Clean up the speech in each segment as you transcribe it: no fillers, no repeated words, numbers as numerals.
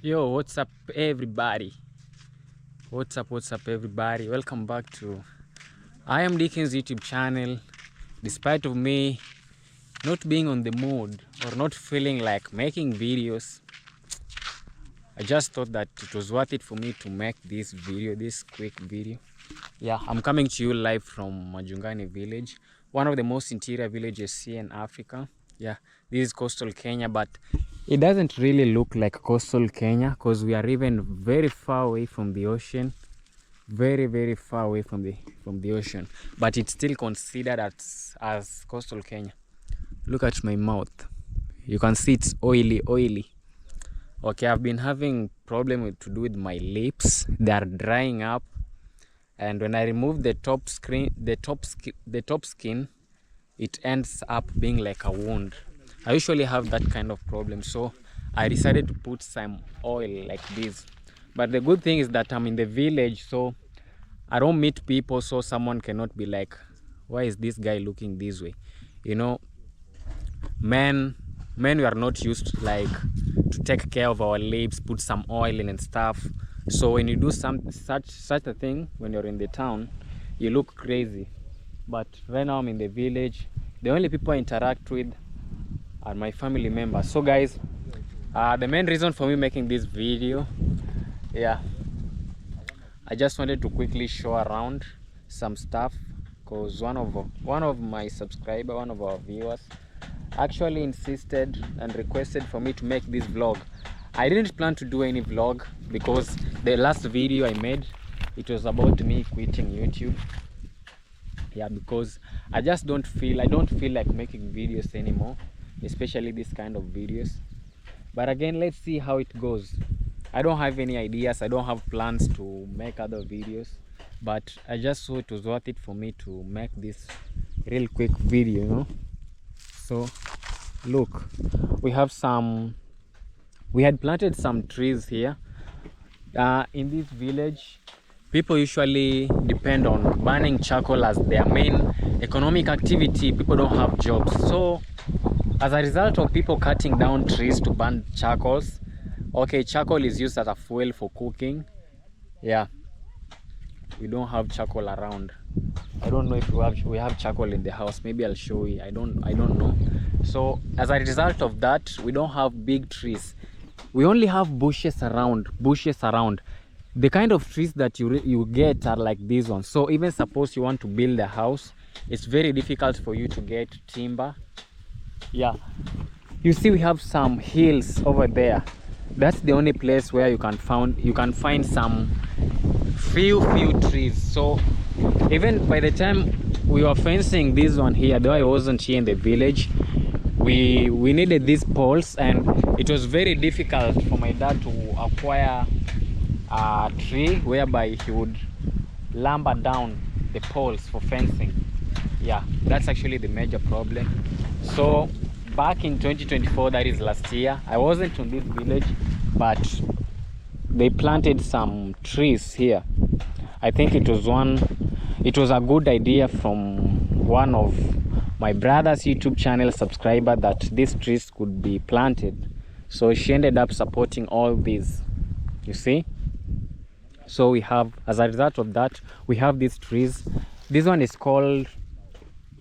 Yo, what's up everybody? What's up everybody? Welcome back to I am Deacon's YouTube channel. Despite of me not being on the mood or not feeling like making videos, I just thought that it was worth it for me to make this video, this quick video. Yeah, I'm coming to you live from Majungani village, one of the most interior villages here in Africa. Yeah, this is coastal Kenya, but it doesn't really look like coastal Kenya because we are even very far away from the ocean. Very far away from the ocean, but it's still considered as coastal Kenya. Look at my mouth. You can see it's oily. Okay, I've been having problem to do with my lips. They are drying up, and when I remove the top skin, it ends up being like a wound. I usually have that kind of problem, so I decided to put some oil like this. But the good thing is that I'm in the village, so I don't meet people, so someone cannot be like, why is this guy looking this way? You know, men we are not used like to take care of our lips, put some oil in and stuff. So when you do such a thing when you're in the town, you look crazy. But right now I'm in the village. The only people I interact with are my family members. So guys, the main reason for me making this video, yeah, I just wanted to quickly show around some stuff because one of my subscriber, one of our viewers, actually insisted and requested for me to make this vlog. I didn't plan to do any vlog because the last video I made, it was about me quitting YouTube. Yeah, because I don't feel like making videos anymore, especially this kind of videos. But again, let's see how it goes. I don't have any ideas, I don't have plans to make other videos, but I just thought it was worth it for me to make this real quick video, you know. So look, we had planted some trees here. In this village, people usually depend on burning charcoal as their main economic activity. People don't have jobs, so as a result of people cutting down trees to burn charcoals, okay, charcoal is used as a fuel for cooking. Yeah, we don't have charcoal around. I don't know if we have charcoal in the house. Maybe I'll show you. I don't know. So as a result of that, we don't have big trees. We only have bushes around. The kind of trees that you get are like these ones. So even suppose you want to build a house, it's very difficult for you to get timber. Yeah, you see we have some hills over there. That's the only place where you can find some few trees. So even by the time we were fencing this one here, though I wasn't here in the village, we needed these poles, and it was very difficult for my dad to acquire a tree whereby he would lumber down the poles for fencing. Yeah, that's actually the major problem. So back in 2024, that is last year, I wasn't in this village, but they planted some trees here. I think it was a good idea from one of my brother's YouTube channel subscriber that these trees could be planted. So she ended up supporting all these, you see. So we have, as a result of that, we have these trees. This one is called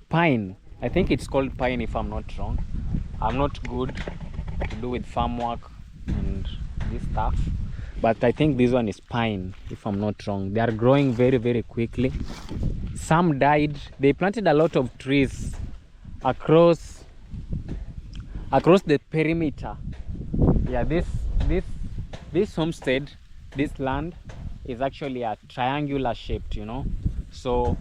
pine. I think it's called pine if I'm not wrong. I'm not good to do with farm work and this stuff, but I think this one is pine if I'm not wrong. They are growing very quickly. Some died. They planted a lot of trees across the perimeter. Yeah, this homestead, this land is actually a triangular shaped, you know. So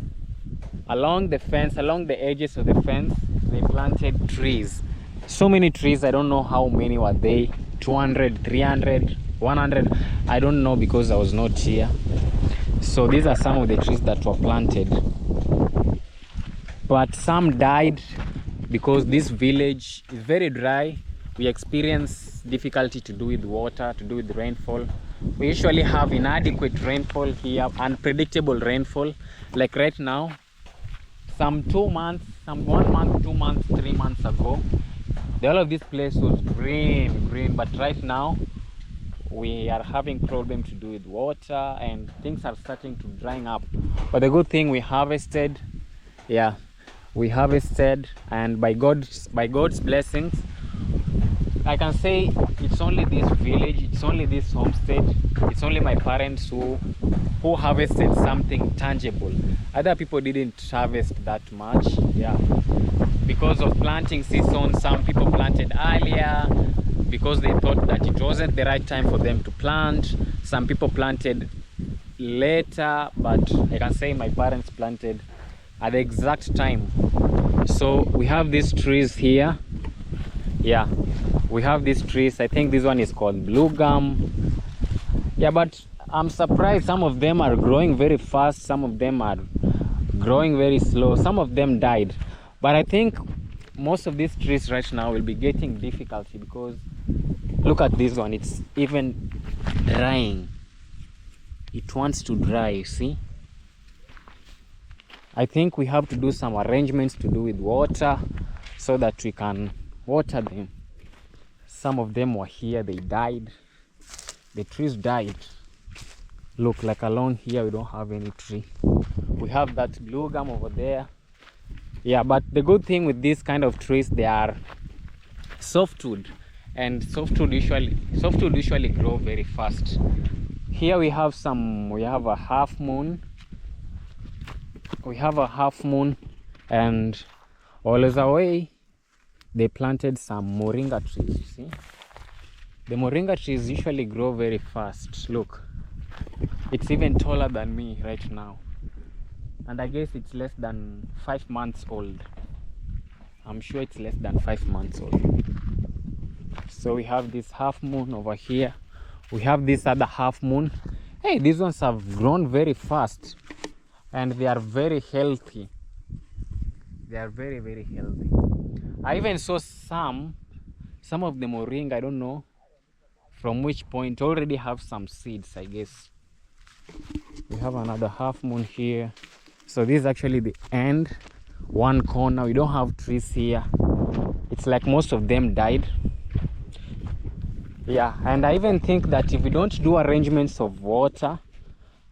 along the fence, along the edges of the fence, they planted trees. So many trees, I don't know how many were they, 200, 300, 100, I don't know because I was not here. So these are some of the trees that were planted, but some died because this village is very dry. We experience difficulty to do with water, to do with rainfall. We usually have inadequate rainfall here, unpredictable rainfall. Like right now, some 1 month, 2 months, 3 months ago, the whole of this place was green, but right now we are having problem to do with water, and things are starting to drying up. But the good thing, we harvested. Yeah, we harvested, and by God's blessings, I can say it's only this village, it's only this homestead, it's only my parents who harvested something tangible. Other people didn't harvest that much. Yeah, because of planting season, some people planted earlier because they thought that it wasn't the right time for them to plant. Some people planted later, but I can say my parents planted at the exact time. So we have these trees here. Yeah, we have these trees. I think this one is called blue gum. Yeah, but I'm surprised some of them are growing very fast, some of them are growing very slow, some of them died. But I think most of these trees right now will be getting difficulty because look at this one, it's even drying. It wants to dry, you see. I think we have to do some arrangements to do with water so that we can water them. Some of them were here, they died. The trees died. Look, like along here we don't have any tree. We have that blue gum over there. Yeah, but the good thing with these kind of trees, they are softwood, and softwood usually grow very fast. Here we have a half moon. We have a half moon, and always away they planted some moringa trees. You see, the moringa trees usually grow very fast. Look, it's even taller than me right now, and I guess it's less than 5 months old. I'm sure it's less than 5 months old. So we have this half moon over here. We have this other half moon. Hey, these ones have grown very fast, and they are very healthy. They are very, very healthy. I even saw some of the moringa, I don't know from which point, already have some seeds, I guess. We have another half moon here. So this is actually the end, one corner. We don't have trees here. It's like most of them died. Yeah, and I even think that if we don't do arrangements of water,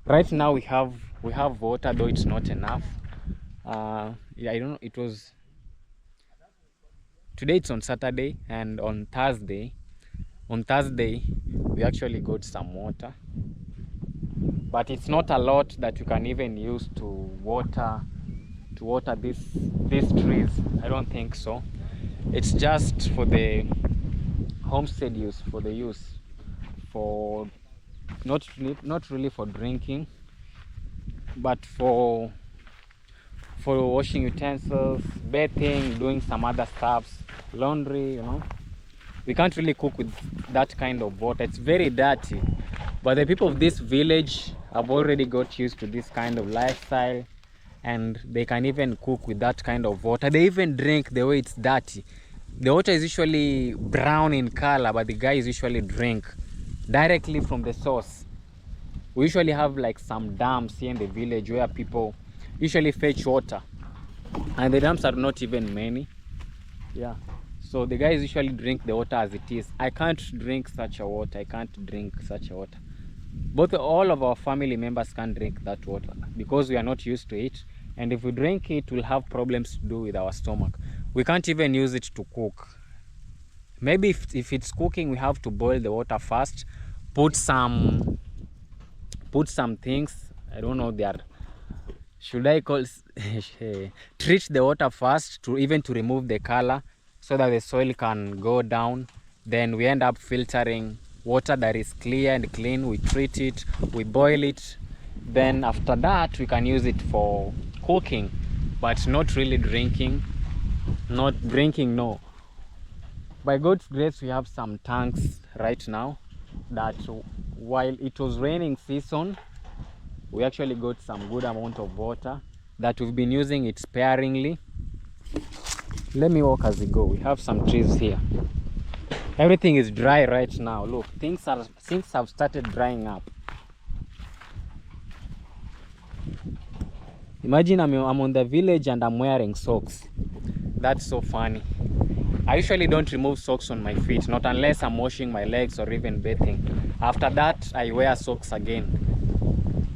right now we have water, though it's not enough. Yeah, I don't know, it was today, it's on Saturday, and on Thursday we actually got some water, but it's not a lot that you can even use to water these trees. I don't think so. It's just for the homestead use, for not really for drinking, but for washing utensils, bathing, doing some other stuffs, laundry, you know. We can't really cook with that kind of water. It's very dirty. But the people of this village have already got used to this kind of lifestyle, and they can even cook with that kind of water. They even drink the way it's dirty. The water is usually brown in color, but the guys usually drink directly from the source. We usually have like some dams here in the village where people usually fetch water, and the dams are not even many. Yeah, so the guys usually drink the water as it is. I can't drink such a water. All of our family members can't drink that water because we are not used to it, and if we drink it, we'll have problems to do with our stomach. We can't even use it to cook. Maybe if it's cooking, we have to boil the water first, put some things, I don't know, treat the water first to remove the color so that the soil can go down. Then we end up filtering water that is clear and clean. We treat it, we boil it, then after that we can use it for cooking, but not really drinking. No. By God's grace, we have some tanks right now that while it was raining season, we actually got some good amount of water that we've been using it sparingly. Let me walk as we go. We have some trees here. Everything is dry right now. Look, things have started drying up. Imagine I'm on the village and I'm wearing socks. That's so funny. I usually don't remove socks on my feet, not unless I'm washing my legs or even bathing. After that, I wear socks again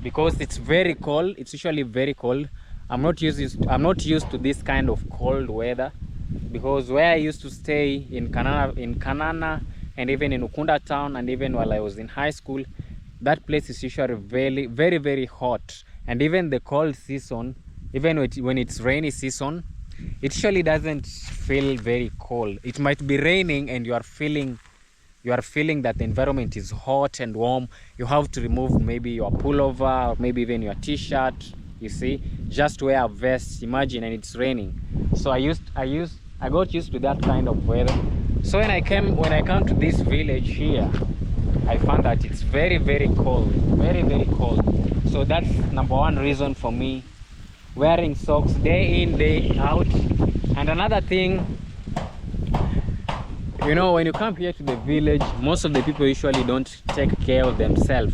because it's very cold. It's usually very cold. I'm not used to this kind of cold weather, because where I used to stay in Kanana and even in Ukunda town, and even while I was in high school, that place is usually very hot. And even the cold season, even when it's rainy season, it usually doesn't feel very cold. It might be raining and you are feeling that the environment is hot and warm. You have to remove maybe your pullover or maybe even your t-shirt, you see, just wear a vest. Imagine, and it's raining. So I got used to that kind of weather. So when I come to this village here, I found that it's very cold, very cold. So that's number one reason for me wearing socks day in, day out. And another thing, you know, when you come here to the village, most of the people usually don't take care of themselves.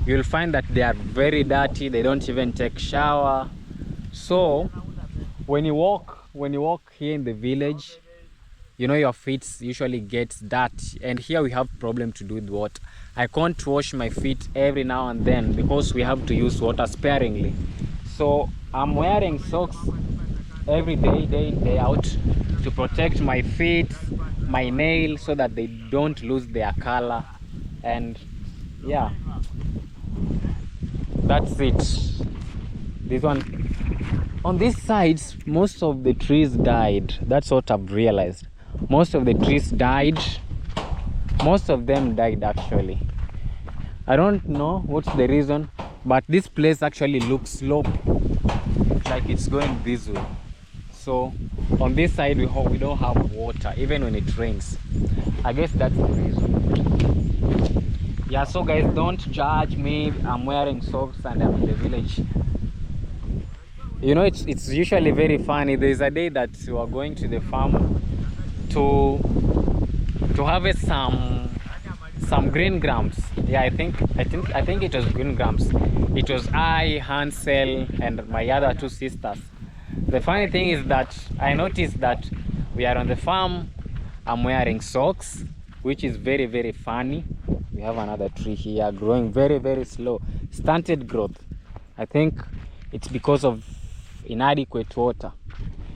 You'll find that they are very dirty. They don't even take shower. So when you walk here in the village, you know, your feet usually get dirty. And here we have problem to do with water. I can't wash my feet every now and then because we have to use water sparingly. So I'm wearing socks every day, day in, day out, to protect my feet, my nails, so that they don't lose their color. And yeah, that's it. This one, on this side, most of the trees died. That's what I've realized. Most of the trees died. Most of them died actually. I don't know what's the reason, but this place actually looks slope, like it's going this way. So on this side we don't have water even when it rains. I guess that's the reason. Yeah, so guys, don't judge me. I'm wearing socks and I'm in the village. You know, it's usually very funny. There's a day that we are going to the farm to harvest some green grams. Yeah, I think it was green grams. It was I, Hansel, and my other two sisters. The funny thing is that I noticed that we are on the farm. I'm wearing socks, which is very funny. We have another tree here growing very slow, stunted growth. I think it's because of inadequate water.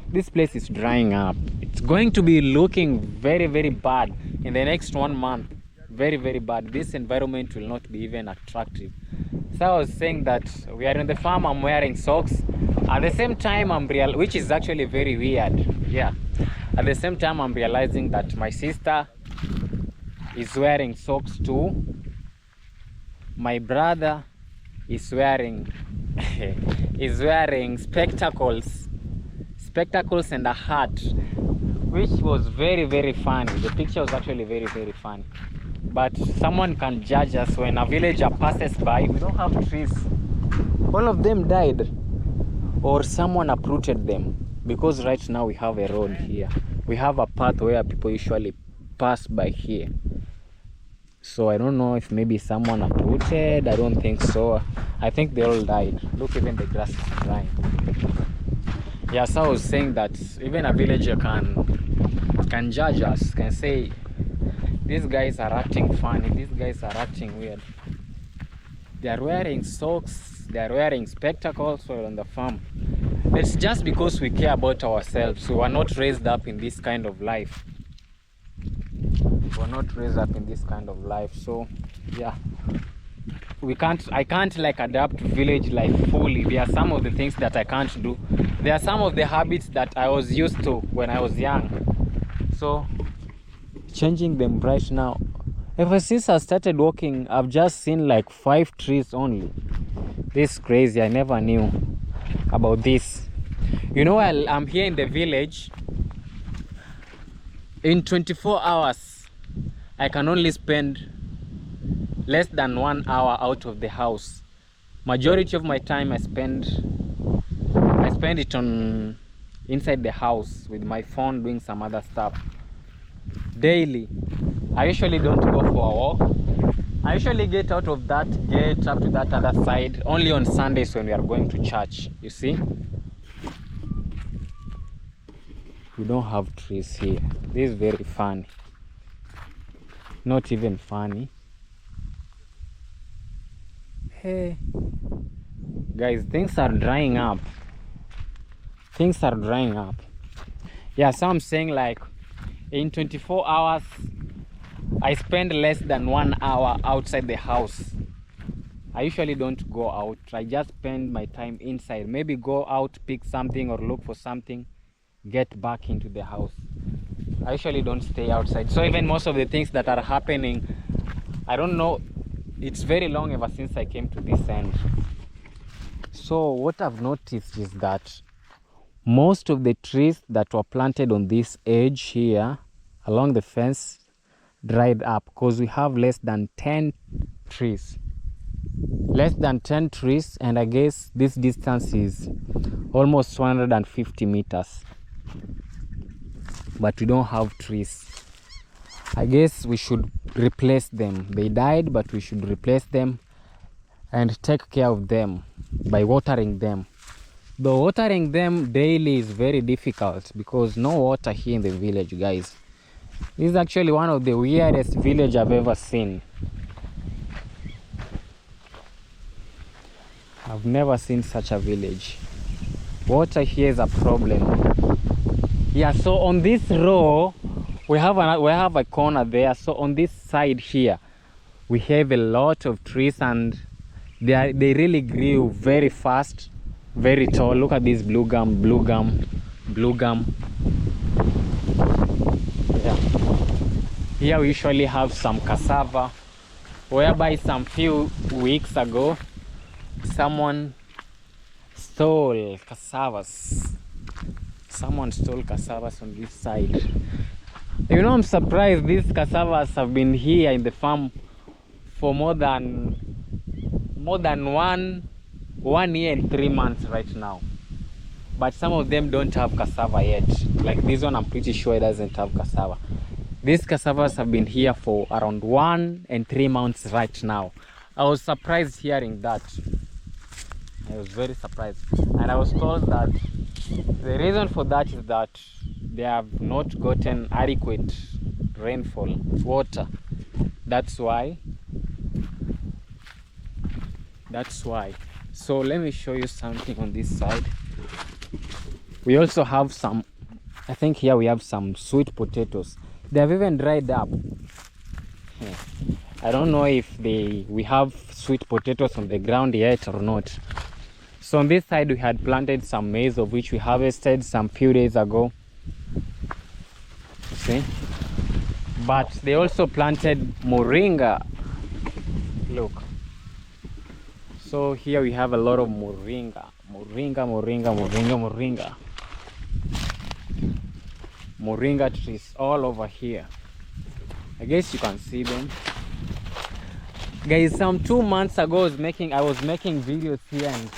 This place is drying up. It's going to be looking very bad in the next 1 month. Very bad. This environment will not be even attractive. So I was saying that we are in the farm. I'm wearing socks. At the same time, which is actually very weird. Yeah. At the same time, I'm realizing that my sister is wearing socks too. My brother is wearing spectacles and a hat, which was very funny. The picture was actually very funny. But someone can judge us when a villager passes by. We don't have trees. All of them died, or someone uprooted them, because right now we have a road here. We have a path where people usually pass by here. So I don't know if maybe someone uprooted. I don't think so. I think they all died. Look, even the grass is drying. Yeah, so I was saying that even a villager can judge us, can say, these guys are acting funny, these guys are acting weird. They are wearing socks, they are wearing spectacles while on the farm. It's just because we care about ourselves. We were not raised up in this kind of life. So yeah, I can't like adapt to village life fully. There are some of the things that I can't do. There are some of the habits that I was used to when I was young, so changing them right now. Ever since I started walking, I've just seen like 5 trees only. This is crazy. I never knew about this. You know, while I'm here in the village, in 24 hours I can only spend less than 1 hour out of the house. Majority of my time I spend it on inside the house with my phone, doing some other stuff daily. I usually don't go for a walk. I usually get out of that gate up to that other side only on Sundays when we are going to church, you see. We don't have trees here. This is very funny. Not even funny. Hey guys, things are drying up. Things are drying up. Yeah, so I'm saying like in 24 hours I spend less than 1 hour outside the house. I usually don't go out. I just spend my time inside. Maybe go out, pick something or look for something, get back into the house. I usually don't stay outside. So even most of the things that are happening, I don't know. It's very long ever since I came to this end. So what I've noticed is that most of the trees that were planted on this edge here along the fence dried up because we have less than 10 trees. Less than 10 trees, and I guess this distance is almost 150 meters. But we don't have trees. I guess we should replace them. They died, but we should replace them and take care of them by watering them. Though watering them daily is very difficult because no water here in the village, guys. This is actually one of the weirdest villages I've ever seen. I've never seen such a village. Water here is a problem. Yeah, so on this row we have a corner there. So on this side here we have a lot of trees, and they really grew very fast, very tall. Look at this blue gum. Yeah. Here we usually have some cassava, whereby some few weeks ago someone stole cassavas. Someone stole cassavas on this side. You know, I'm surprised these cassavas have been here in the farm for more than 1 year and 3 months right now. But some of them don't have cassava yet. Like this one, I'm pretty sure it doesn't have cassava. These cassavas have been here for around 1 and 3 months right now. I was surprised hearing that. I was very surprised, and I was told that the reason for that is that they have not gotten adequate rainfall, water. That's why. So let me show you something on this side. We also have some, I think here we have some sweet potatoes. They have even dried up. I don't know if we have sweet potatoes on the ground yet or not. So on this side we had planted some maize, of which we harvested some few days ago. You see? But they also planted moringa. Look. So here we have a lot of moringa. Moringa trees all over here. I guess you can see them. Guys, some 2 months ago I was making videos here, and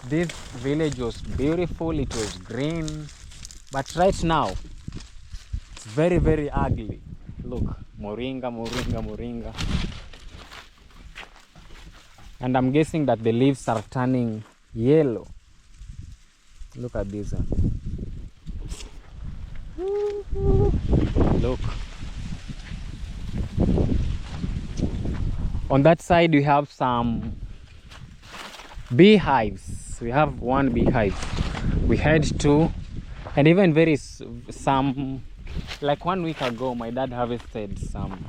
this village was beautiful, it was green, but right now it's very, very ugly. Look, moringa. And I'm guessing that the leaves are turning yellow. Look at this one. Look. On that side we have some beehives. We have one beehive. We had two, and even some, like 1 week ago my dad harvested some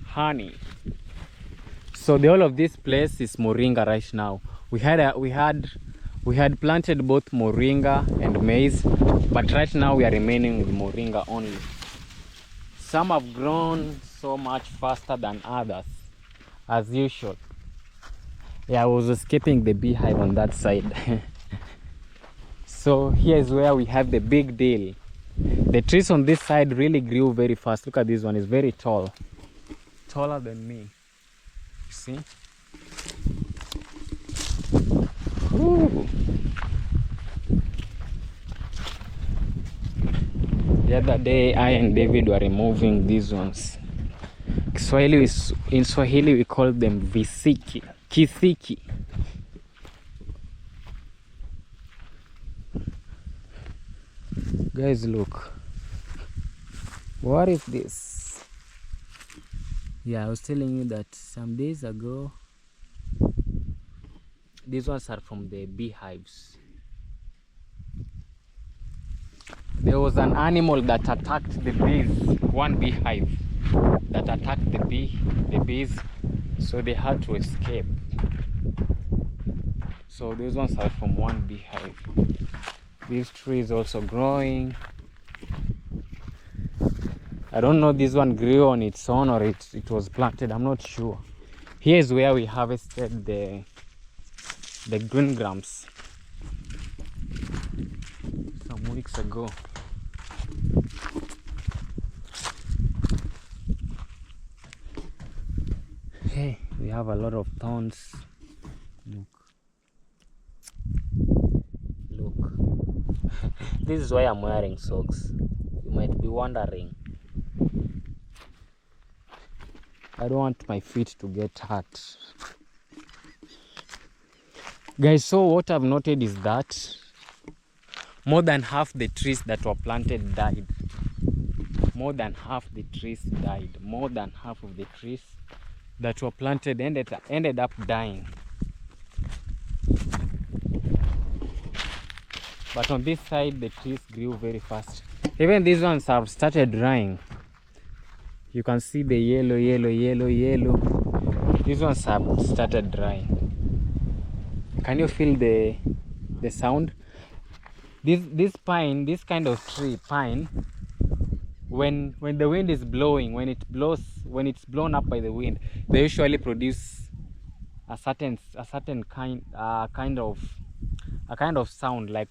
honey. So the whole of this place is moringa right now. We had planted both moringa and maize, but right now we are remaining with moringa only. Some have grown so much faster than others, as usual. Yeah, I was escaping the beehive on that side. So here is where we have the big deal. The trees on this side really grew very fast. Look at this one, it's very tall. Taller than me. See? Ooh. The other day I and David were removing these ones. In Swahili we call them visiki. Kisiki. Guys, look. What is this? Yeah, I was telling you that some days ago, these ones are from the beehives. There was an animal that attacked the bees, one beehive that attacked the bees, so they had to escape. So those ones are from one beehive. This tree is also growing. I don't know this one grew on its own or it was planted, I'm not sure. Here is where we harvested the green grams some weeks ago. Hey, we have a lot of thorns. Look. This is why I'm wearing socks. You might be wondering. I don't want my feet to get hurt. Guys, so what I've noted is that more than half the trees that were planted died. More than half the trees died. More than half of the trees that were planted ended up dying. But on this side, the trees grew very fast. Even these ones have started drying. You can see the yellow. These ones have started drying. Can you feel the sound? This pine, this kind of tree, pine, when the wind is blowing, when it's blown up by the wind, they usually produce a certain kind of sound, like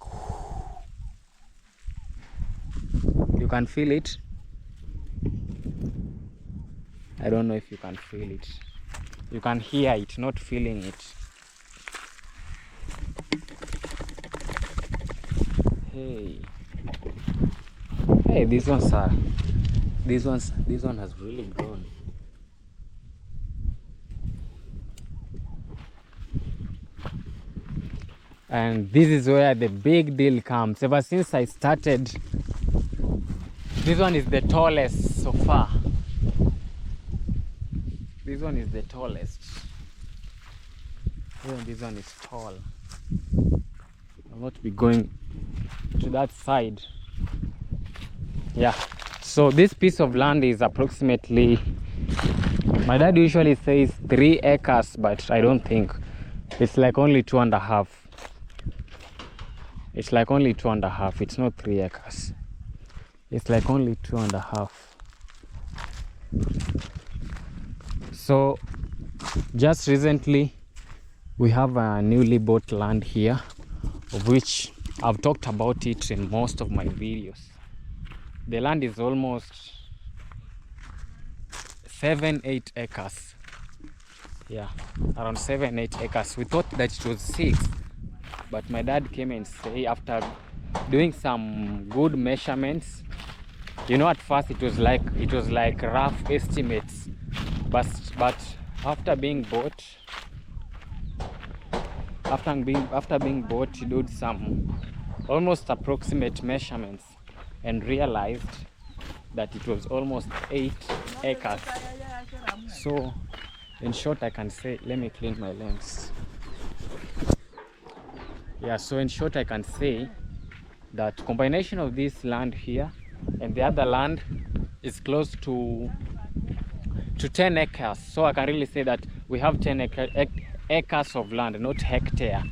you can feel it. I don't know if you can feel it. You can hear it, not feeling it. Hey, these one has really grown. And this is where the big deal comes. Ever since I started, this one is the tallest so far. This one is the tallest. Even this one is tall. I'll not be going to that side. Yeah, so this piece of land is approximately, my dad usually says 3 acres, but I don't think. It's like only 2.5. It's like only 2.5. It's not 3 acres. It's like only 2.5. So just recently we have a newly bought land here, of which I've talked about it in most of my videos. The land is almost 7-8 acres. Yeah, around 7-8 acres. We thought that it was 6, but my dad came and said, after doing some good measurements, you know, at first it was like rough estimates, but after being bought, he did some almost approximate measurements and realized that it was almost 8 acres. So in short, I can say, let me clean my lens. Yeah, so in short, I can say that combination of this land here and the other land is close to 10 acres. So I can really say that we have 10 acres of land, not hectare,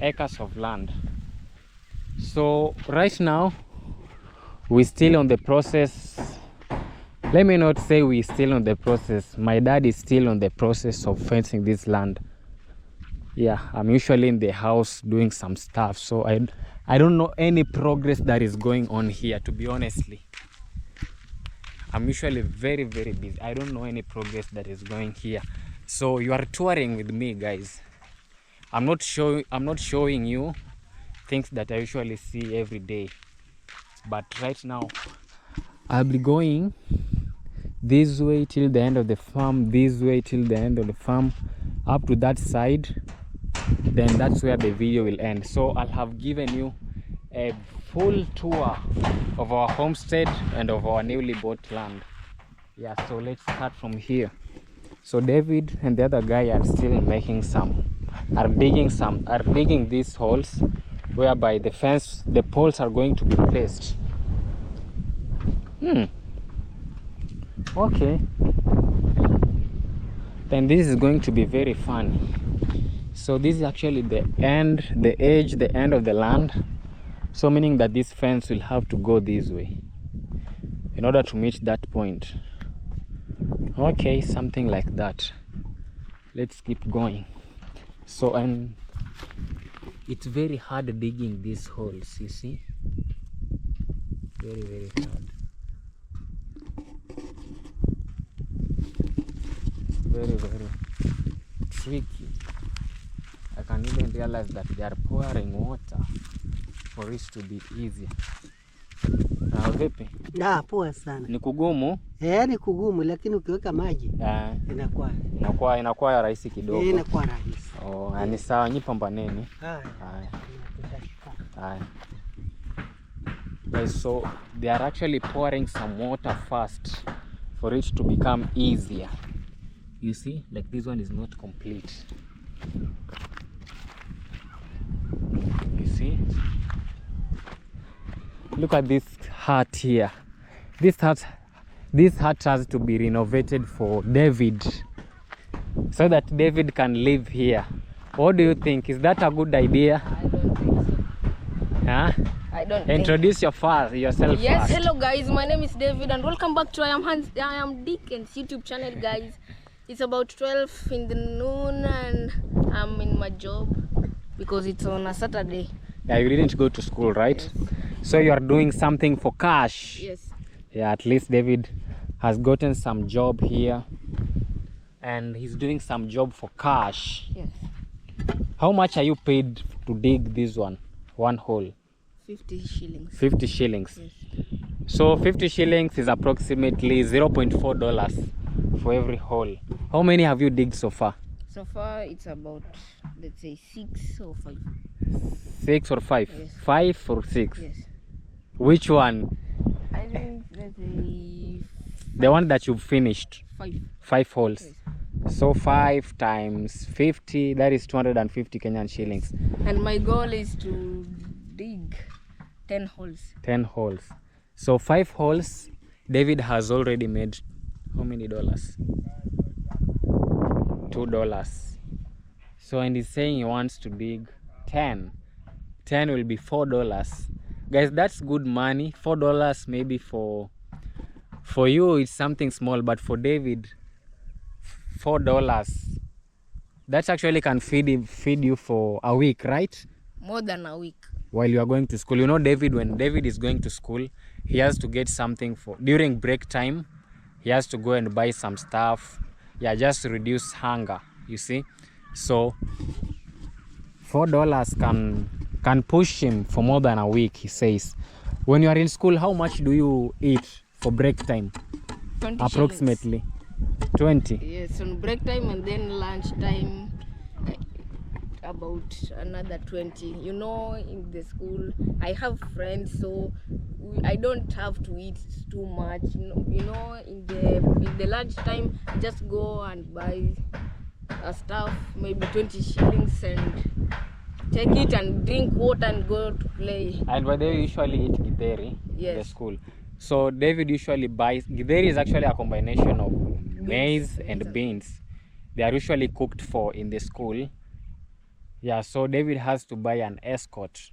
acres of land. So right now we're still on the process. Let me not say we're still on the process. My dad is still on the process of fencing this land. Yeah, I'm usually in the house doing some stuff, so I don't know any progress that is going on here, to be honestly. I'm usually very busy. I don't know any progress that is going here. So you are touring with me, guys. I'm not showing you things that I usually see every day. But right now I'll be going this way till the end of the farm, this way till the end of the farm, up to that side. Then that's where the video will end. So I'll have given you a full tour of our homestead and of our newly bought land. Yeah, so let's start from here. So David and the other guy are still digging these holes whereby the poles are going to be placed. Okay, then this is going to be very fun. So this is actually the end of the land, so meaning that this fence will have to go this way in order to meet that point. Okay, something like that. Let's keep going. So, and it's very hard digging these holes, you see, very hard, very tricky. I can even realize that they are pouring water for it to be easier. Vipi? Poa sana. Ni kugumu? Ni kugumu, lakini ukiweka maji inakuwa rahisi kidogo. Inakuwa rahisi. Ni sawa, nyipambaneni. Guys, so they are actually pouring some water first for it to become easier. You see, like this one is not complete. You see? Look at this hut here. This hut has to be renovated for David, so that David can live here. What do you think? Is that a good idea? I don't think so. Huh? I don't Introduce yourself Yes, first. hello guys, my name is David and welcome back to I am Dick's YouTube channel, guys. It's about 12 in the noon and I'm in my job because it's on a Saturday. Yeah, you didn't go to school, right? Yes. So you are doing something for cash. Yes. Yeah, at least David has gotten some job here and he's doing some job for cash. Yes. How much are you paid to dig this one hole? 50 shillings. 50 shillings. Yes. So 50 shillings is approximately $0.4 for every hole. How many have you digged so far? So far it's about, let's say, 6 or 5. 6 or 5? Yes. 5 or 6? Yes. Which one? I think let's say The one that you've finished? 5. 5 holes. Yes. So 5 times 50, that is 250 Kenyan shillings. And my goal is to dig 10 holes. 10 holes. So 5 holes, David has already made how many dollars? $2. So, and he's saying he wants to dig 10. 10 will be $4. Guys, that's good money. $4 maybe for you it's something small, but for David, $4, that actually can feed you for a week, right? More than a week. While you are going to school. You know, David, when David is going to school, he has to get something during break time. He has to go and buy some stuff. Yeah, just to reduce hunger, you see. So $4 can push him for more than a week, he says. When you are in school, how much do you eat for break time? 20 Approximately shillings. 20. Yes, on break time and then lunch time, about another 20. You know, in the school I have friends, so I don't have to eat too much. You know, in the lunch time, just go and buy a stuff, maybe 20 shillings, and take it and drink water and go to play. And when they usually eat githeri in the school. So David usually buys, githeri is actually a combination of maize and beans. They are usually cooked for in the school. Yeah, so David has to buy an escort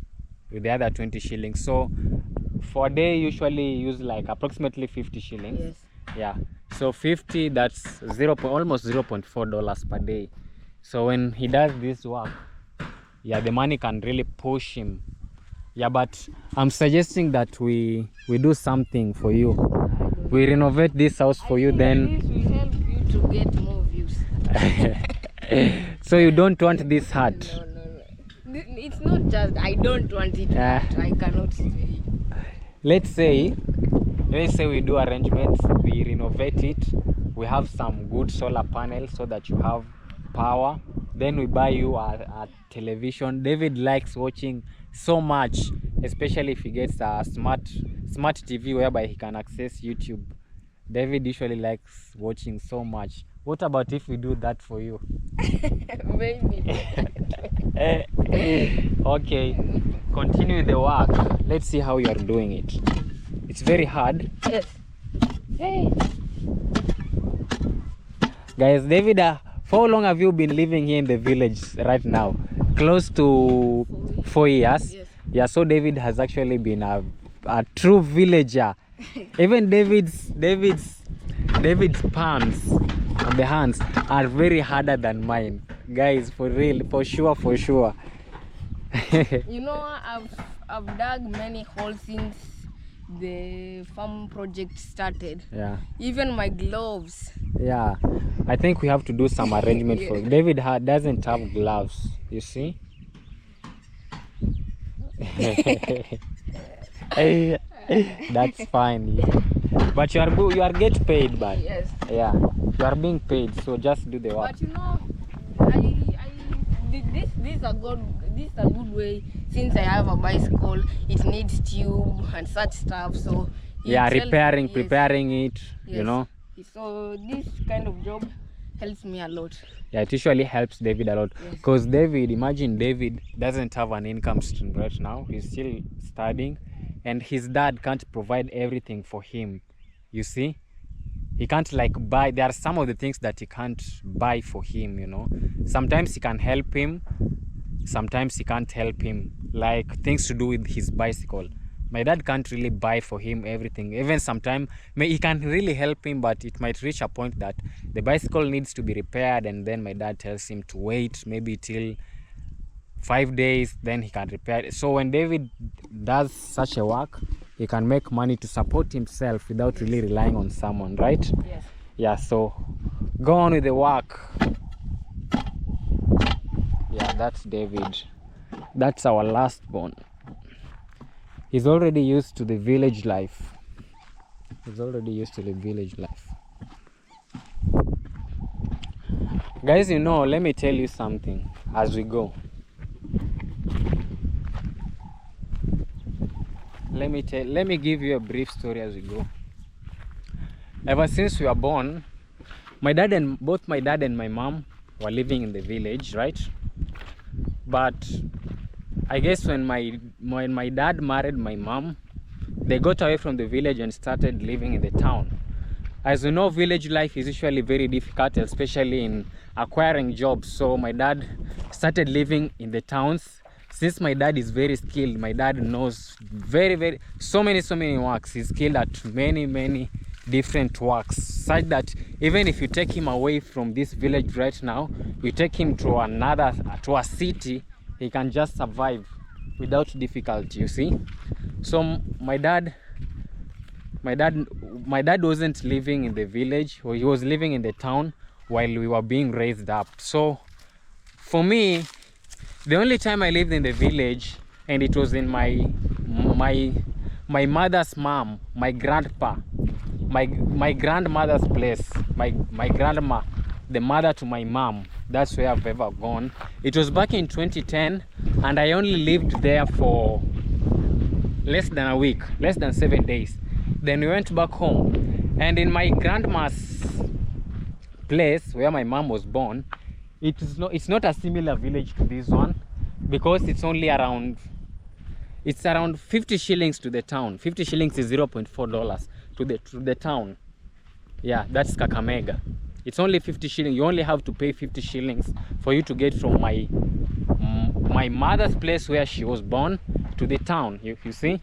with the other 20 shillings. So for a day, usually use like approximately 50 shillings. Yes. Yeah, so 50, that's almost $0.4 per day. So when he does this work, yeah, the money can really push him. Yeah, but I'm suggesting that we do something for you. We renovate this house for you, then This will help you to get more views. so you don't want this hut? No. It's not just I don't want it, but I cannot stay. Let's say we do arrangements, we renovate it, we have some good solar panels so that you have power, then we buy you a television. David likes watching so much, especially if he gets a smart TV whereby he can access YouTube. David usually likes watching so much. What about if we do that for you? Maybe. Okay, continue the work. Let's see how you are doing it. It's very hard. Yes. Hey. Guys, David, for how long have you been living here in the village right now? Close to 4 years. Yes. Yeah, so David has actually been a true villager. Even David's palms on the hands are very harder than mine. Guys, for real, for sure. You know, I've dug many holes since the farm project started. Yeah. Even my gloves. Yeah, I think we have to do some arrangement for it. David doesn't have gloves, you see. That's fine. But you are get paid, but Yes. yeah, you are being paid, so just do the work. But you know, this is a good way, since I have a bicycle. It needs tube and such stuff, so Yeah, it helps- preparing it, you yes. know. So this kind of job helps me a lot. Yeah, it usually helps David a lot, Yes. because imagine David doesn't have an income stream right now. He's still studying, and his dad can't provide everything for him, you see. He can't like buy, there are some of the things that he can't buy for him, you know. Sometimes he can help him, sometimes he can't help him, like things to do with his bicycle. My dad can't really buy for him everything. Even sometimes he can really help him, but it might reach a point that the bicycle needs to be repaired, and then my dad tells him to wait maybe till 5 days, then he can repair it. So when David does such a work, he can make money to support himself without really relying on someone, right? Yes. Yeah, so go on with the work. Yeah, that's David. That's our last born. He's already used to the village life. Guys, you know, let me tell you something as we go. Let me give you a brief story as we go. Ever since we were born, both my dad and my mom were living in the village, right? But I guess when my dad married my mom, they got away from the village and started living in the town. As you know, village life is usually very difficult, especially in acquiring jobs. So my dad started living in the towns. Since my dad is very skilled, my dad knows so many works. He's skilled at many different works, such that even if you take him away from this village right now, you take him to a city, he can just survive without difficulty, you see. So my dad wasn't living in the village, or he was living in the town while we were being raised up. So for me, the only time I lived in the village, and it was in my mother's mom, my grandpa, my grandmother's place, my grandma, the mother to my mom. That's where I've ever gone. It was back in 2010, and I only lived there for less than a week, less than 7 days. Then we went back home, and in my grandma's place where my mom was born, it's not a similar village to this one, because it's around 50 shillings to the town. 50 shillings is $0.4 to the town. Yeah, that's Kakamega. It's only 50 shillings. You only have to pay 50 shillings for you to get from my mother's place where she was born to the town. You see,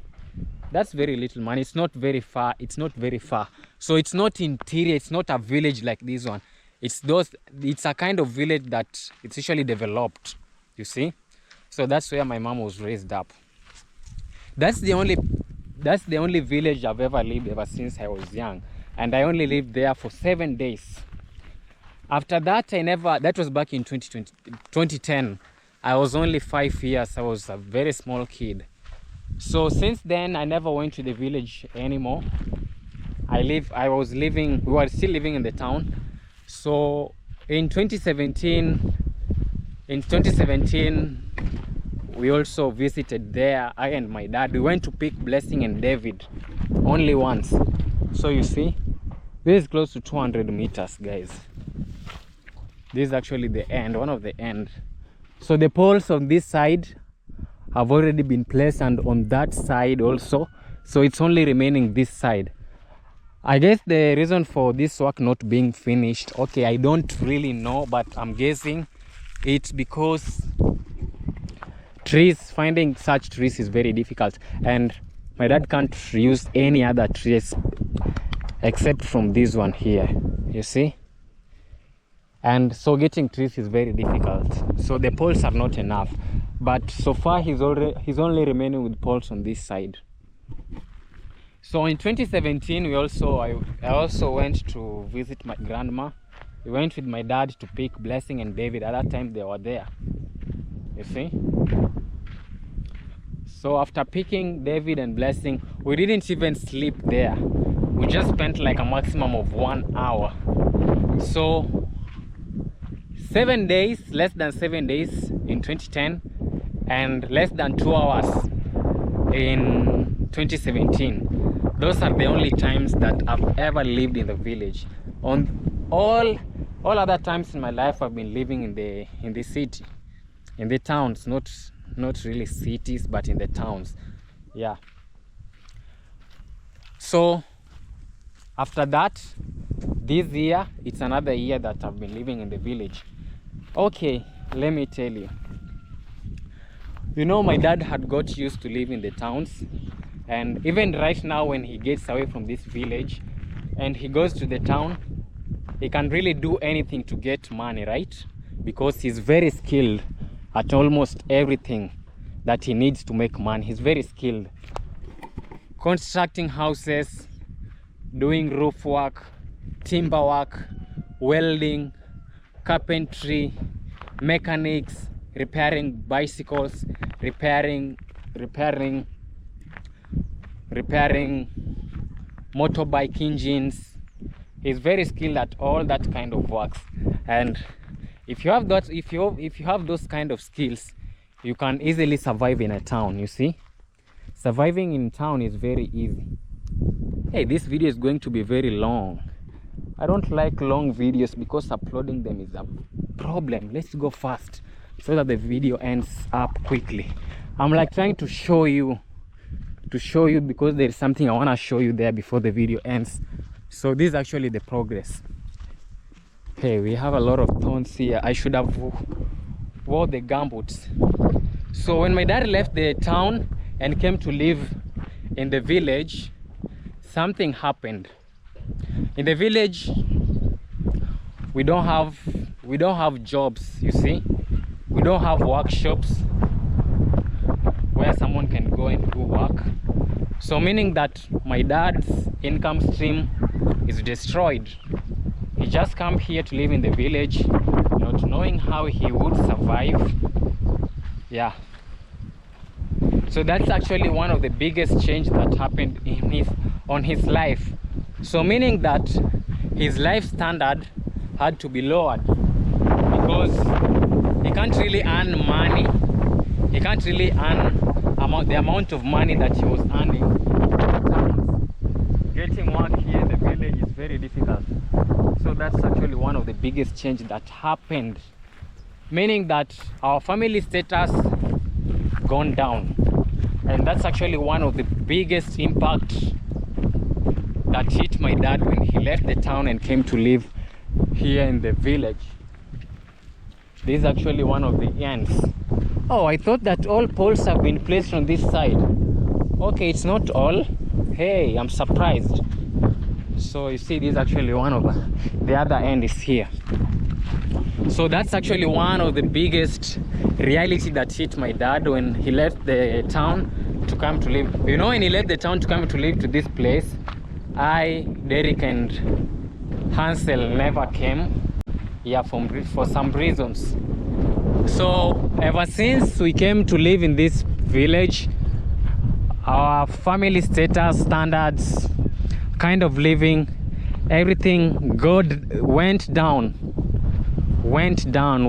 that's very little money. It's not very far. So it's not interior. It's not a village like this one. It's a kind of village that it's usually developed, you see. So that's where my mom was raised up. That's the only village I've ever lived ever since I was young, and I only lived there for 7 days. After that, that was back in 2010. I was only 5 years. I was a very small kid. So since then, I never went to the village anymore. We were still living in the town. So in 2017, we also visited there. I and my dad, we went to pick Blessing and David only once. So you see, this is close to 200 meters, guys. This is actually the end, one of the end. So the poles on this side have already been placed, and on that side also. So it's only remaining this side. I guess the reason for this work not being finished, okay, I don't really know, but I'm guessing it's because trees, finding such trees is very difficult, and my dad can't use any other trees except from this one here, you see. And so getting trees is very difficult, so the poles are not enough. But so far he's only remaining with poles on this side. So in 2017 I also went to visit my grandma. We went with my dad to pick Blessing and David. At that time they were there, you see. So after picking David and Blessing, we didn't even sleep there. We just spent like a maximum of 1 hour. So 7 days, less than 7 days in 2010, and less than 2 hours in 2017. Those are the only times that I've ever lived in the village. On all other times in my life, I've been living in the city, in the towns, not really cities, but in the towns. Yeah. So after that, this year, it's another year that I've been living in the village. Okay, let me tell you. You know, my dad had got used to live in the towns, and even right now when he gets away from this village and he goes to the town, he can really do anything to get money, right? Because he's very skilled at almost everything that he needs to make money. He's very skilled. Constructing houses, doing roof work, timber work, welding, carpentry, mechanics, repairing bicycles, repairing motorbike engines. He's very skilled at all that kind of works. And if you have those kind of skills, you can easily survive in a town. You see, surviving in town is very easy. Hey, this video is going to be very long. I don't like long videos because uploading them is a problem. Let's go fast so that the video ends up quickly. I'm like trying to show you because there is something I want to show you there before the video ends. So this is actually the progress. Hey, we have a lot of thorns here. I should have wore the gumboots. So when my dad left the town and came to live in the village, something happened. In the village, we don't have jobs, you see. We don't have workshops where someone can go and do work. So meaning that my dad's income stream is destroyed. He just came here to live in the village, not knowing how he would survive. Yeah. So that's actually one of the biggest change that happened on his life. So meaning that his life standard had to be lowered because he can't really earn money. He can't really earn the amount of money that he was earning. Getting work here in the village is very difficult. So that's actually one of the biggest change that happened. Meaning that our family status gone down. And that's actually one of the biggest impact that hit my dad when he left the town and came to live here in the village. This is actually one of the ends. Oh, I thought that all poles have been placed on this side. Okay, it's not all. Hey, I'm surprised. So you see, this is actually one of the other end is here. So that's actually one of the biggest reality that hit my dad when he left the town to come to live. You know, when he left the town to come to live to this place, I, Derick and Hansel never came. Yeah, for some reasons. So ever since we came to live in this village, our family status, standards, kind of living, everything went down. went down.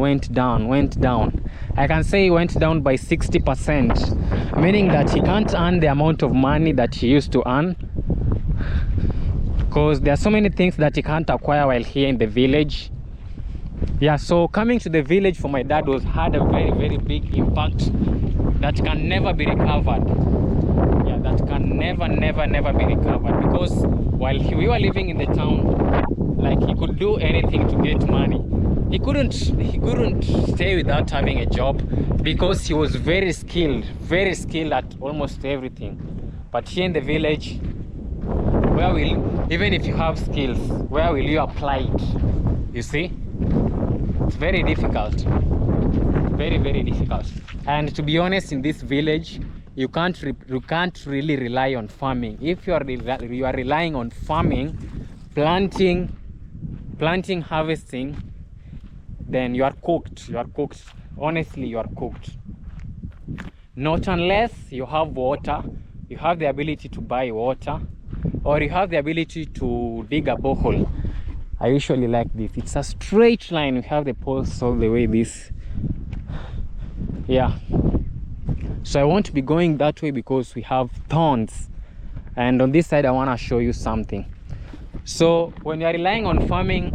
I can say it went down by 60%, meaning that he can't earn the amount of money that he used to earn, because there are so many things that he can't acquire while here in the village. Yeah, so coming to the village for my dad had a very big impact that can never be recovered. Yeah, that can never be recovered, because while we were living in the town, like, he could do anything to get money. He couldn't stay without having a job, because he was very skilled at almost everything. But here in the village, even if you have skills, where will you apply it? You see, it's very difficult, very difficult. And to be honest, in this village, you can't really rely on farming. If you are relying on farming, planting, harvesting, then you are cooked. Honestly, you are cooked. Not unless you have water, you have the ability to buy water, or you have the ability to dig a borehole. I usually like this. It's a straight line. We have the poles all the way this. Yeah. So I won't be going that way because we have thorns. And on this side, I want to show you something. So when you're relying on farming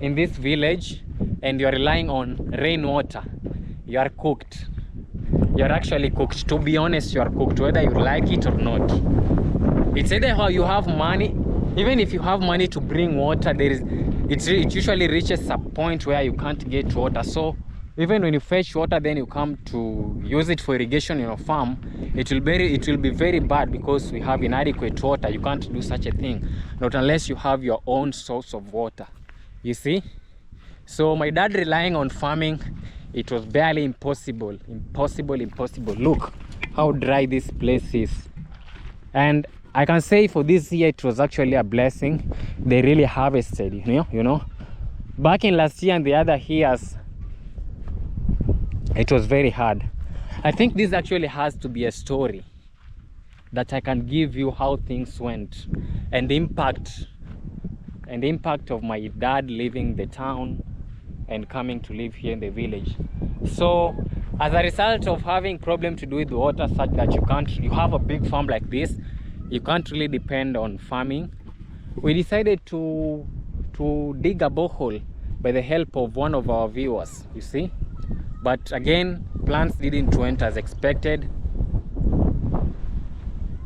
in this village and you're relying on rainwater, you are cooked. You're actually cooked. To be honest, you are cooked, whether you like it or not. It's either how you have money. Even if you have money to bring water, it usually reaches a point where you can't get water. So even when you fetch water, then you come to use it for irrigation in your farm, it will be very bad, because we have inadequate water. You can't do such a thing, not unless you have your own source of water. You see? So my dad relying on farming, it was barely impossible. Look how dry this place is. And I can say for this year, it was actually a blessing. They really harvested, you know. Back in last year and the other years, it was very hard. I think this actually has to be a story that I can give you how things went, and the impact of my dad leaving the town and coming to live here in the village. So as a result of having problem to do with water, such that you have a big farm like this, you can't really depend on farming, we decided to dig a borehole by the help of one of our viewers, you see. But again, plans didn't went as expected.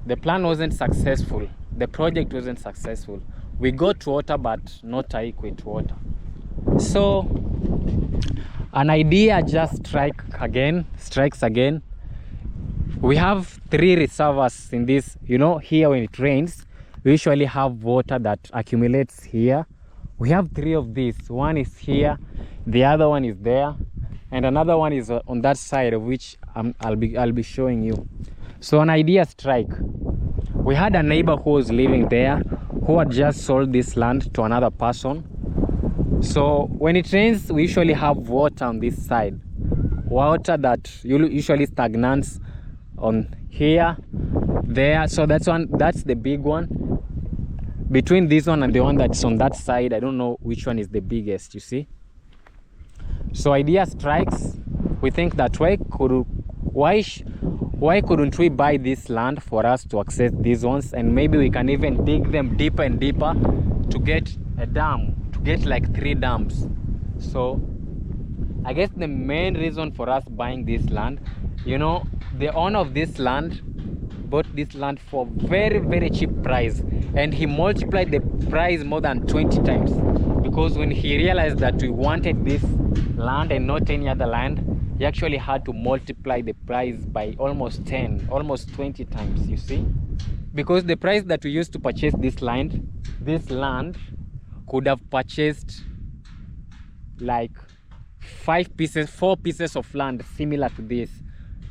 The plan wasn't successful. The project wasn't successful. We got water, but not adequate water. So an idea just strikes again. We have 3 reservoirs in this, here when it rains, we usually have water that accumulates here. We have 3 of these. One is here, the other one is there, and another one is on that side, of which I'll be showing you. So an idea strike. We had a neighbor who was living there, who had just sold this land to another person. So when it rains, we usually have water on this side, water that usually stagnates on here, there. So that's the big one. Between this one and the one that's on that side, I don't know which one is the biggest, you see. So idea strikes. We think that why couldn't we buy this land for us to access these ones, and maybe we can even dig them deeper and deeper to get a dam, to get like 3 dams. So I guess the main reason for us buying this land, the owner of this land bought this land for very cheap price, and he multiplied the price more than 20 times, because when he realized that we wanted this land and not any other land, he actually had to multiply the price by almost 20 times, you see. Because the price that we used to purchase this land could have purchased like 4 pieces of land similar to this,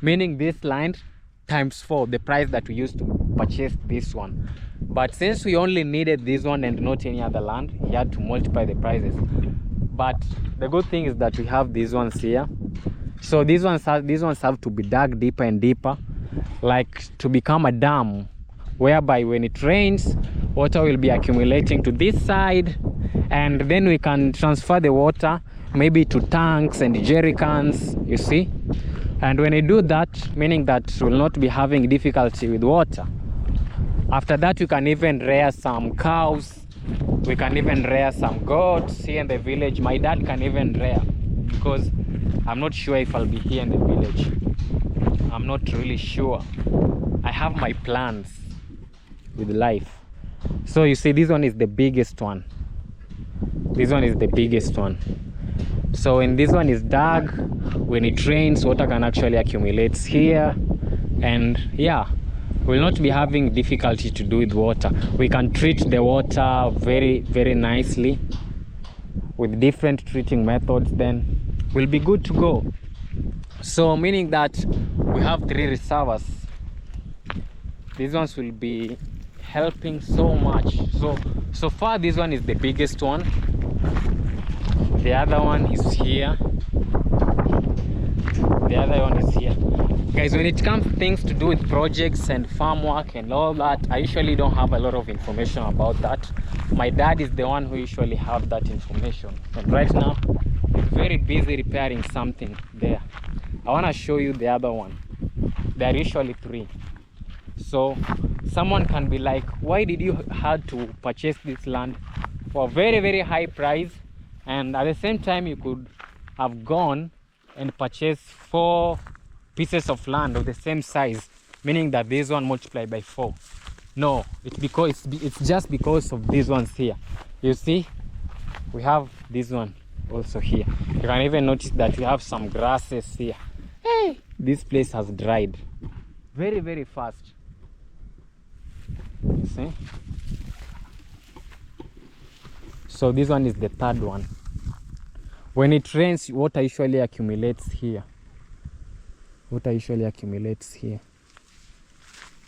meaning this land times 4 the price that we used to purchase this one. But since we only needed this one and not any other land, he had to multiply the prices. But the good thing is that we have these ones here. So these ones have to be dug deeper and deeper, like to become a dam, whereby when it rains, water will be accumulating to this side, and then we can transfer the water maybe to tanks and jerry cans, you see. And when we do that, meaning that we'll not be having difficulty with water. After that, we can even rear some cows, we can even rear some goats here in the village. My dad can even rear, because I'm not sure if I'll be here in the village. I'm not really sure. I have my plans with life. So you see, this one is the biggest one. This one is the biggest one. So when this one is dug, when it rains, water can actually accumulate here, and yeah, we'll not be having difficulty to do with water. We can treat the water very nicely with different treating methods, then we'll be good to go. So meaning that we have 3 reservoirs. These ones will be helping so much. So far this one is the biggest one. The other one is here. The other one is here. Guys, when it comes to things to do with projects and farm work and all that, I usually don't have a lot of information about that. My dad is the one who usually have that information. And right now, he's very busy repairing something there. I want to show you the other one. There are usually 3. So someone can be like, why did you have to purchase this land for a very high price, and at the same time you could have gone and purchased 4 pieces of land of the same size, meaning that this one multiplied by 4? No, it's just because of these ones here. You see, we have this one also here. You can even notice that we have some grasses here. Hey, this place has dried very fast. You see? So this one is the 3rd one. When it rains, water usually accumulates here. Water usually accumulates here.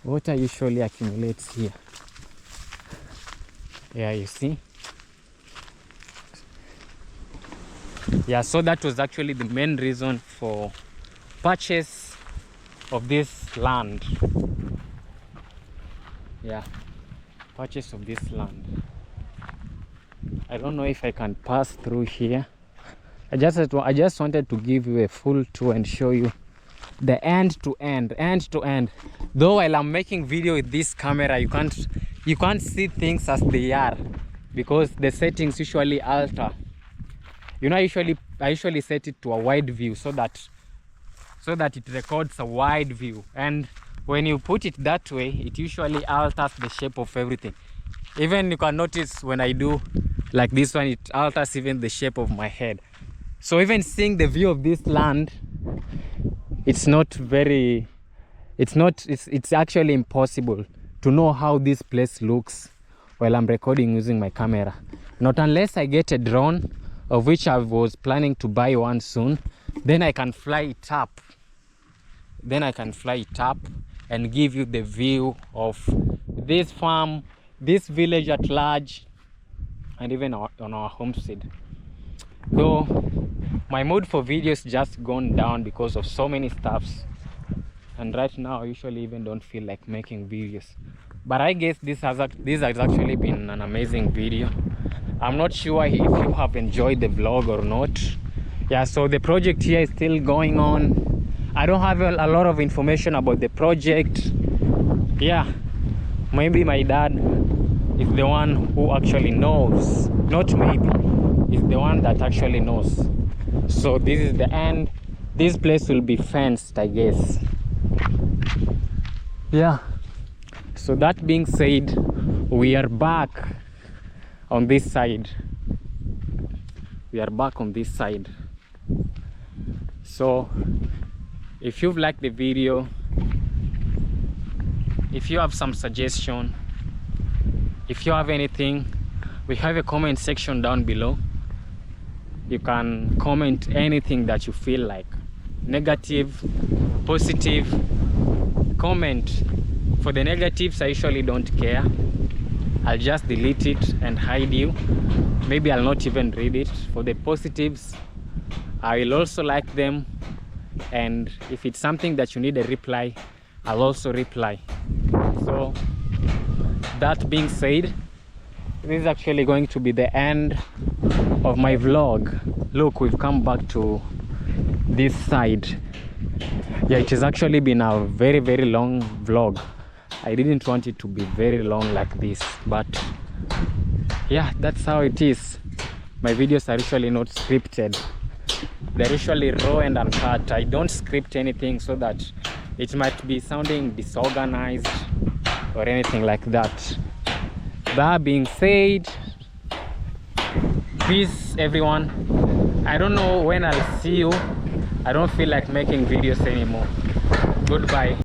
Water usually accumulates here. Yeah, you see? Yeah, so that was actually the main reason for purchase of this land. Yeah, purchase of this land. I don't know if I can pass through here. I just wanted to give you a full tour and show you the end to end. Though while I'm making video with this camera, you can't see things as they are, because the settings usually alter. You know, I usually set it to a wide view so that it records a wide view, and when you put it that way, it usually alters the shape of everything. Even you can notice when I do like this one, it alters even the shape of my head. So even seeing the view of this land, it's actually impossible to know how this place looks while I'm recording using my camera. Not unless I get a drone, of which I was planning to buy one soon. Then I can fly it up. And give you the view of this farm, this village at large, and even on our homestead. Though my mood for videos just gone down because of so many stuffs, and right now I usually even don't feel like making videos. But I guess this has actually been an amazing video. I'm not sure if you have enjoyed the vlog or not. Yeah, so the project here is still going on. I don't have a lot of information about the project. Yeah, maybe my dad is the one who actually knows. Not maybe, is the one that actually knows. So this is the end. This place will be fenced, I guess. Yeah, so that being said, we are back on this side. So if you've liked the video, if you have some suggestion, if you have anything, we have a comment section down below. You can comment anything that you feel like, negative, positive. Comment. For the negatives, I usually don't care. I'll just delete it and hide you. Maybe I'll not even read it. For the positives, I will also like them, and if it's something that you need a reply, I'll also reply. So that being said, this is actually going to be the end of my vlog. Look, we've come back to this side. Yeah, it has actually been a very, very long vlog. I didn't want it to be very long like this, but yeah, that's how it is. My videos are usually not scripted. They're usually raw and uncut. I don't script anything so that it might be sounding disorganized or anything like that. That being said, peace everyone. I don't know when I'll see you. I don't feel like making videos anymore. Goodbye.